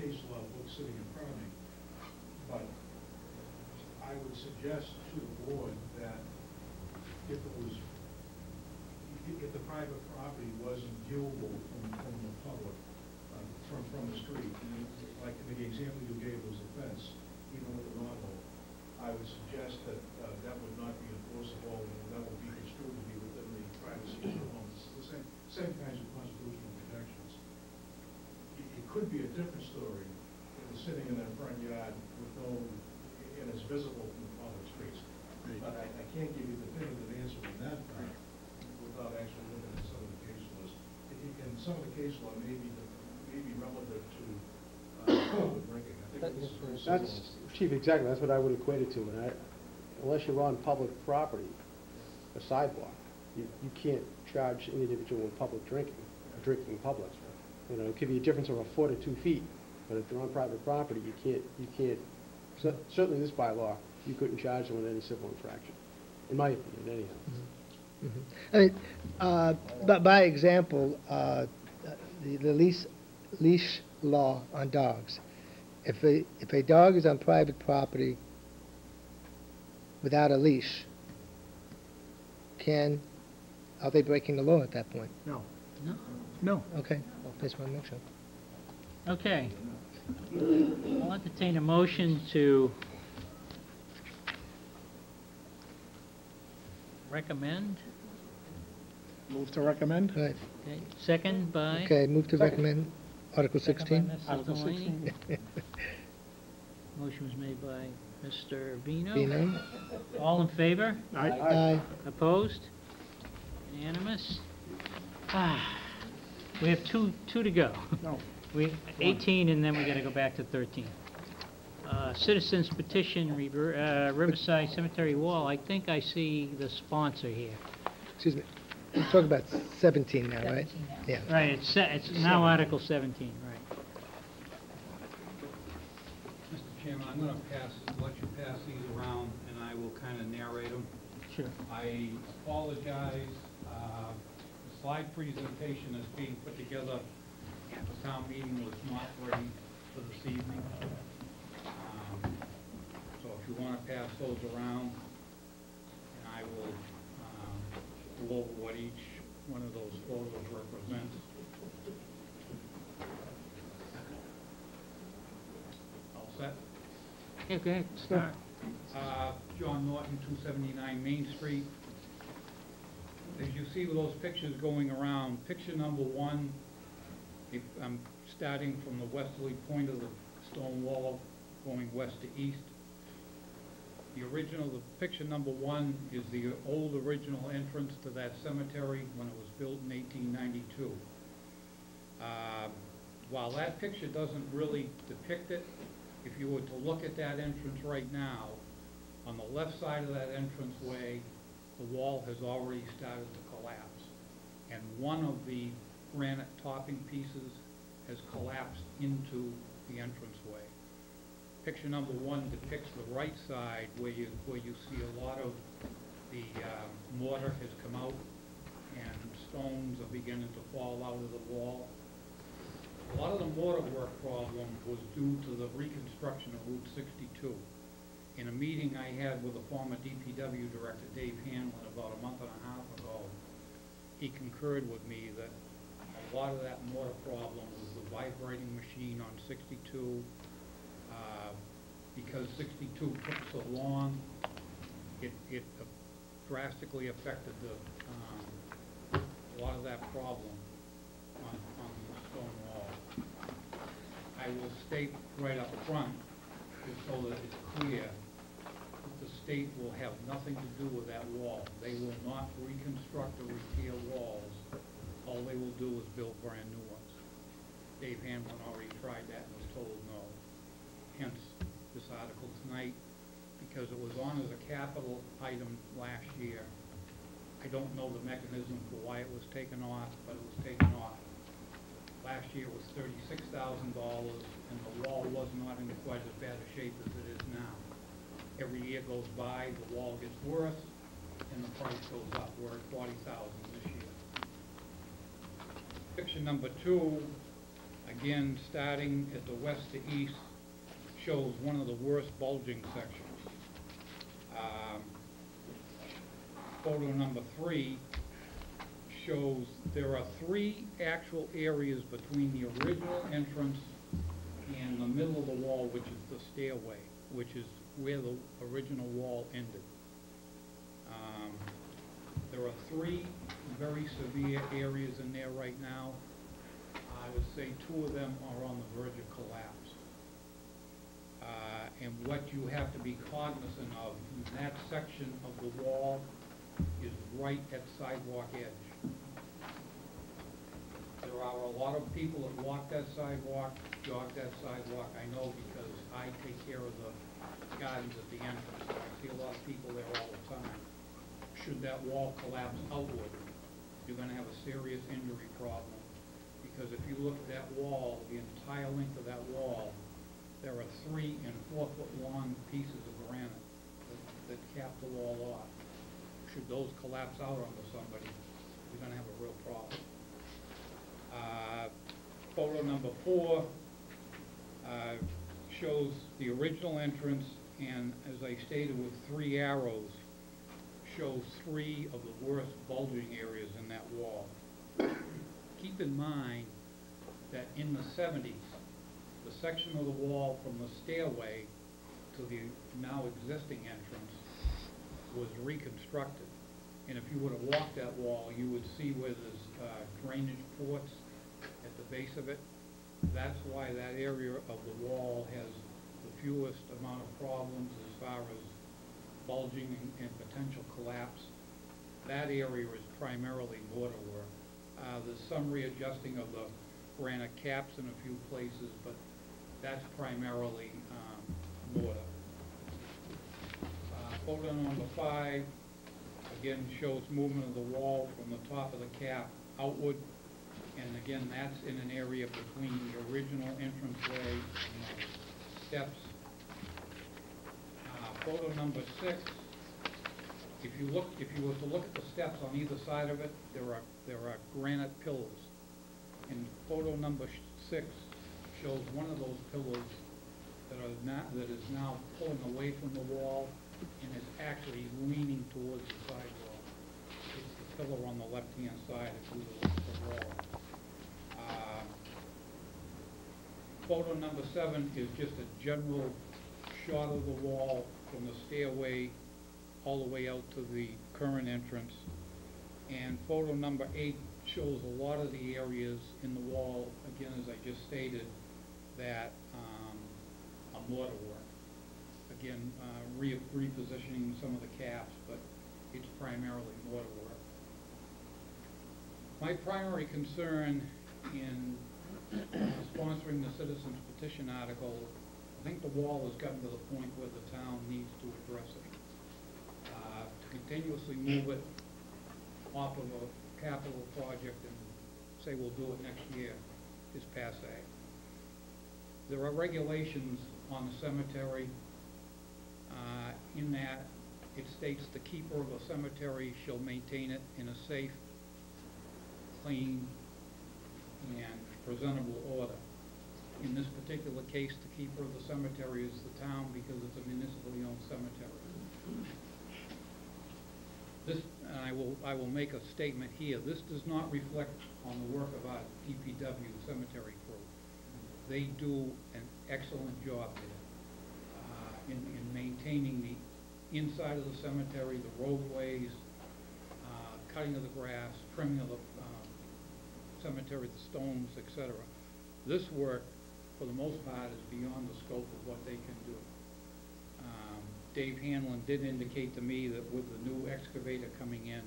case law book sitting in front of me, but I would suggest to the board that if the private property wasn't viewable from the public, from the street, like the example you gave was the fence, even with a knothole, I would suggest that that would not be enforceable, and that would be construed to be within the privacy of the homes. It's the same kinds of constitutional protections. It could be a different story if it's sitting in that front yard with and it's visible from the public streets. Right. But I can't give you the definitive answer on that part without actually looking at some of the case laws. And some of the case law may be relative to public drinking. I think that's Chief, exactly. That's what I would equate it to. And unless you're on public property, a sidewalk, you can't charge an individual with public drinking in public. You know, it could be a difference of a foot or 2 feet, but if they're on private property, you can't. Certainly, this bylaw, you couldn't charge them with any civil infraction, in my opinion, anyhow. I mean, but by example, the leash law on dogs. If a dog is on private property without a leash, are they breaking the law at that point? No. No. No. Okay, well, just want to make sure. Okay. I'll entertain a motion to recommend. Move to recommend? Right. Okay. Second by? Okay, move to recommend Article Second 16. by Mr. Article Delaney. 16. Motion was made by Mr. Vino. Vino. All in favor? Aye. Aye. Opposed? Unanimous? We have two to go. No. We 18, and then we got to go back to 13. Citizens petition Riverside Cemetery wall. I think I see the sponsor here. Excuse me. We're talking about 17 now, right? 17 now. Yeah. Right. It's now Article 17. Right. Mr. Chairman, I'm going to let you pass these around, and I will kind of narrate them. Sure. I apologize. The slide presentation is being put together. The town meeting was not ready for this evening. So if you want to pass those around, and I will go over what each one of those photos represents. All set? Yeah, go ahead. Start. John Norton, 279 Main Street. As you see those pictures going around, picture number 1, if I'm starting from the westerly point of the stone wall going west to east. The picture number 1 is the old original entrance to that cemetery when it was built in 1892. While that picture doesn't really depict it, if you were to look at that entrance right now, on the left side of that entranceway, the wall has already started to collapse. And one of the granite topping pieces has collapsed into the entranceway. Picture number 1 depicts the right side where you see a lot of the mortar has come out and stones are beginning to fall out of the wall. A lot of the mortar work problem was due to the reconstruction of Route 62. In a meeting I had with the former DPW director, Dave Hanlon, about a month and a half ago, he concurred with me that a lot of that mortar problem was the vibrating machine on 62. Because 62 took so long, it drastically affected a lot of that problem on the stone wall. I will state right up front, just so that it's clear, that the state will have nothing to do with that wall. They will not reconstruct or repair walls. All they will do is build brand new ones. Dave Hanlon already tried that and was told no. Hence this article tonight, because it was on as a capital item last year. I don't know the mechanism for why it was taken off, but it was taken off. Last year it was $36,000, and the wall was not in quite as bad a shape as it is now. Every year goes by, the wall gets worse, and the price goes up. We're at $40,000 this year. Picture number 2 Again, starting at the west to east, shows one of the worst bulging sections. Photo number 3 shows there are 3 actual areas between the original entrance and the middle of the wall, which is the stairway, which is where the original wall ended. There are 3 very severe areas in there right now. I would say 2 of them are on the verge of collapse. And what you have to be cognizant of, that section of the wall is right at sidewalk edge. There are a lot of people that walk that sidewalk, jog that sidewalk. I know because I take care of the gardens at the entrance. So I see a lot of people there all the time. Should that wall collapse outward, you're going to have a serious injury problem. Because if you look at that wall, the entire length of that wall, there are 3 and 4 foot long pieces of granite that cap the wall off. Should those collapse out onto somebody, you're going to have a real problem. Photo number 4 shows the original entrance, and as I stated with 3 arrows, shows 3 of the worst bulging areas in that wall. Keep in mind that in the 70s, the section of the wall from the stairway to the now existing entrance was reconstructed. And if you were to walk that wall, you would see where there's drainage ports at the base of it. That's why that area of the wall has the fewest amount of problems as far as bulging and potential collapse. That area is primarily mortar work. There's some readjusting of the granite caps in a few places, but that's primarily mortar. Photo number 5, again, shows movement of the wall from the top of the cap outward. And again, that's in an area between the original entranceway and the steps. Photo number 6, if you were to look at the steps on either side of it, there are granite pillars. And photo number 6 shows one of those pillars that is now pulling away from the wall and is actually leaning towards the sidewall. It's the pillar on the left-hand side if you look at the wall. Photo number 7 is just a general shot of the wall from the stairway all the way out to the current entrance. And photo number 8 shows a lot of the areas in the wall, again, as I just stated, that are mortar work. Again, repositioning some of the caps, but it's primarily mortar work. My primary concern in sponsoring the citizens petition article, I think the wall has gotten to the point where the town needs to address it. To continuously move it off of a capital project and say we'll do it next year is passé. There are regulations on the cemetery in that it states the keeper of a cemetery shall maintain it in a safe, clean, and presentable order. In this particular case, the keeper of the cemetery is the town because it's a municipally owned cemetery. This, and I will make a statement here, this does not reflect on the work of our DPW cemetery crew. They do an excellent job there in maintaining the inside of the cemetery, the roadways, cutting of the grass, trimming of the cemetery, the stones, etc. This work, for the most part, is beyond the scope of what they can do. Dave Hanlon did indicate to me that with the new excavator coming in,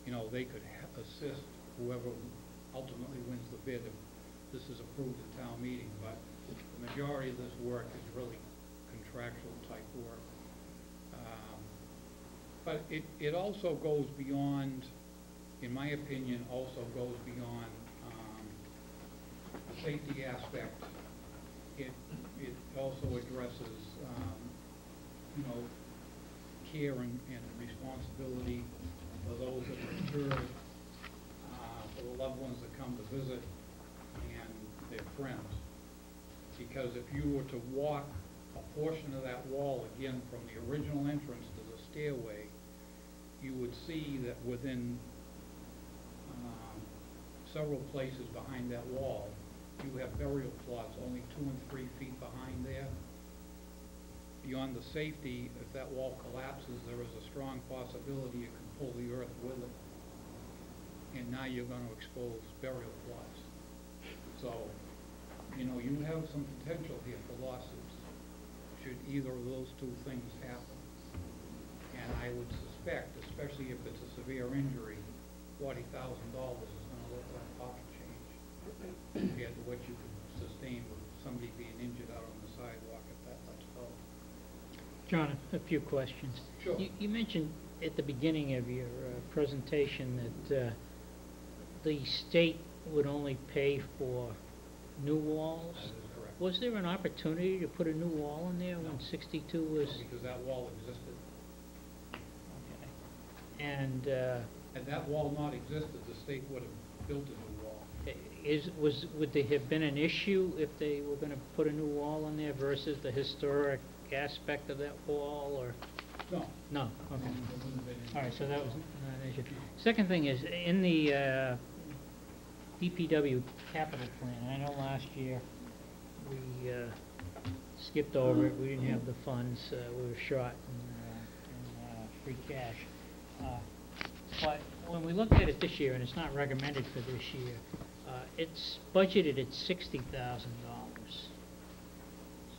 you know, they could assist whoever ultimately wins the bid if this is approved at town meeting, but the majority of this work is really contractual type work. But it also goes beyond, in my opinion, also goes beyond the safety aspect. It also addresses, you know, care and responsibility for those that are injured, for the loved ones that come to visit, and their friends. Because if you were to walk a portion of that wall again from the original entrance to the stairway, you would see that within several places behind that wall, you have burial plots only 2 and 3 feet behind there. Beyond the safety, if that wall collapses, there is a strong possibility it can pull the earth with it. And now you're going to expose burial plots. So, you know, you have some potential here for lawsuits, should either of those two things happen. And I would suspect, especially if it's a severe injury, $40,000 is going to look like pocket change compared to what you could sustain with somebody being injured out on the sidewalk at that much level. John, a few questions. Sure. You mentioned at the beginning of your presentation that the state would only pay for new walls. That is correct. Was there an opportunity to put a new wall in there when No. 62 was? Because that wall existed. Okay. And Had that wall not existed, the state would have built a new wall. would there have been an issue if they were going to put a new wall in there versus the historic aspect of that wall, or? No. No, okay. There wouldn't have been any- All right, so that was not an issue. Second thing is, in the DPW capital plan, I know last year we skipped over it, we didn't have the funds, we were short in free cash. But when we looked at it this year, and it's not recommended for this year, it's budgeted at $60,000.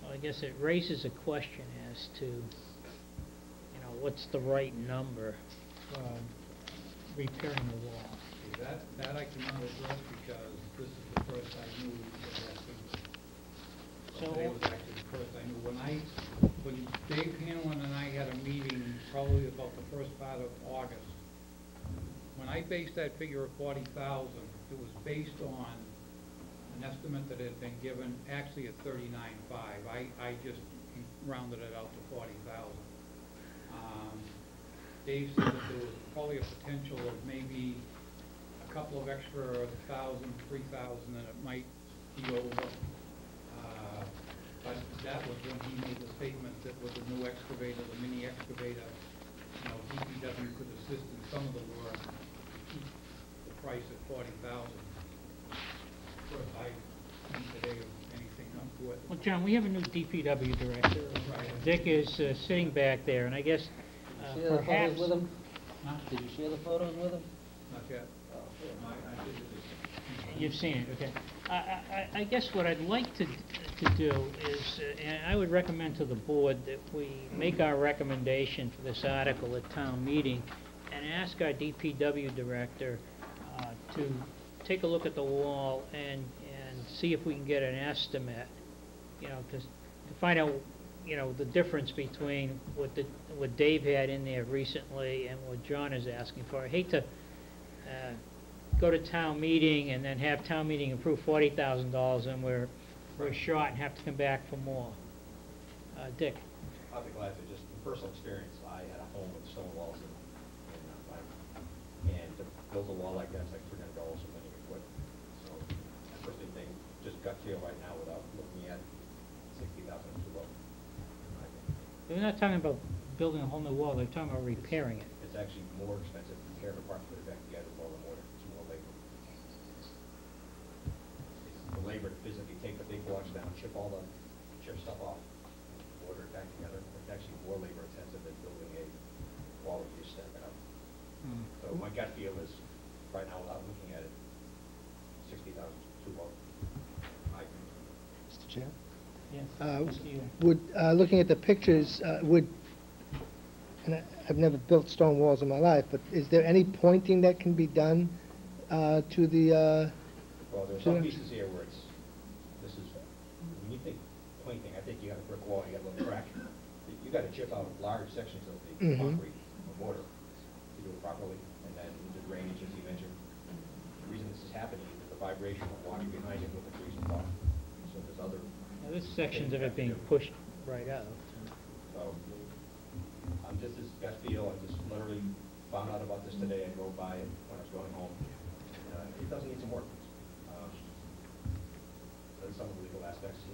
So I guess it raises a question as to, you know, what's the right number for repairing the wall? See, that I cannot address because this is the first I knew of that figure. So- Today was actually the first I knew. When Dave Hanlon and I had a meeting, probably about the first part of August, when I based that figure of 40,000, it was based on an estimate that had been given, actually at 39.5. I just rounded it out to 40,000. Dave said that there was probably a potential of maybe a couple of extra 1,000, 3,000, and it might be over. But that was when he made the statement that with the new excavator, the mini excavator, you know, DPW could assist in some of the work to keep the price at 40,000. First, I think today of anything up to it. Well, John, we have a new DPW director. Right. Dick is sitting back there, and I guess Share the perhaps... photos with him? Huh? Did you share the photos with him? Not yet. I did it. You've seen it, okay. I guess what I'd like to do is, and I would recommend to the board that we make our recommendation for this article at town meeting and ask our DPW director to take a look at the wall and see if we can get an estimate, you know, to find out, you know, the difference between what Dave had in there recently and what John is asking for. I hate to go to town meeting and then have town meeting approve $40,000 and we're short and have to come back for more. Dick? I'll be glad to. Just from personal experience, I had a home with stone walls and to build a wall like that, it's like $300 a linear foot. So I personally think, just gut feel right now without looking at 60,000 is too low. They're not talking about building a whole new wall, they're talking about repairing it. It's actually more expensive to tear it apart, put it back together with all the mortar. It's more labor. It's the labor to physically take the big blocks down, chip stuff off, mortar it back together. It's actually more labor intensive than building a wall if you step it up. So my gut feel is, right now, without looking at it, 60,000 is too low. Mr. Chair? Yes. Mr. Ewing. Would, looking at the pictures, and I've never built stone walls in my life, but is there any pointing that can be done to the, Well, there's some pieces here where when you think pointing, I think you got a brick wall, you got a little crack. You got to chip out large sections of the concrete or mortar to do it properly, and then the drainage, as you mentioned. The reason this is happening is that the vibration will wash behind it with the trees and stuff. So there's other. Now, there's sections of it being pushed right out. So I'm just as gut feel. I just literally found out about this today. I drove by it when I was going home. It doesn't need some work. some of the legal aspects seem